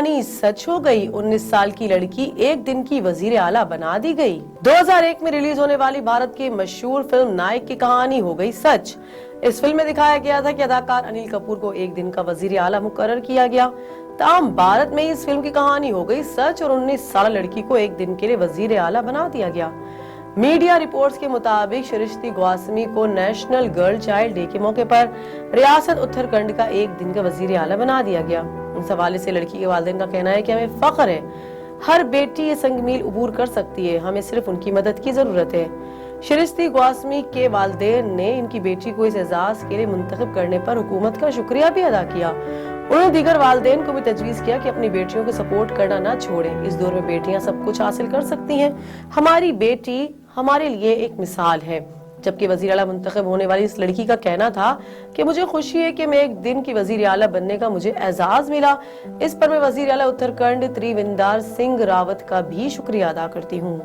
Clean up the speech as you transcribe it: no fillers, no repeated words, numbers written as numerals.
कहानी सच हो गई, 19 साल की लड़की एक दिन की वजीर आला बना दी गई। 2001 में रिलीज होने वाली भारत की मशहूर फिल्म नायक की कहानी हो गई सच। इस फिल्म में दिखाया गया था कि अदाकार अनिल कपूर को एक दिन का वजीर आला मुकर्रर किया गया। ताहम भारत में इस फिल्म की कहानी हो गई सच और 19 साल लड़की को एक दिन के लिए वजीर आला बना दिया गया। मीडिया रिपोर्ट्स के मुताबिक शिरिश्ती गौसमी को नेशनल गर्ल चाइल्ड डे के मौके पर रियासत उत्तराखंड का एक दिन का वजीर आला बना दिया गया। इस हवाले से लड़की के वालिदैन का कहना है कि हमें फख्र है, हर बेटी ये संगमील उबूर कर सकती है, हमें सिर्फ उनकी मदद की जरूरत है। शिरिश्ती गौसमी के वालिदैन ने इनकी बेटी को इस एजाज के लिए मुंतखब करने पर हुकूमत का शुक्रिया भी अदा किया। उन्होंने दीगर वालिदैन को भी तजवीज़ किया कि अपनी बेटियों को सपोर्ट करना ना छोड़ें। इस दौर में बेटियां सब कुछ हासिल कर सकती हैं। हमारी बेटी हमारे लिए एक मिसाल है। जबकि वजीर आला मुंतखब होने वाली इस लड़की का कहना था कि मुझे खुशी है कि मैं एक दिन की वजीर आला बनने का मुझे एजाज मिला। इस पर मैं वजीर आला उत्तराखंड त्रिवेंद्र सिंह रावत का भी शुक्रिया अदा करती हूँ।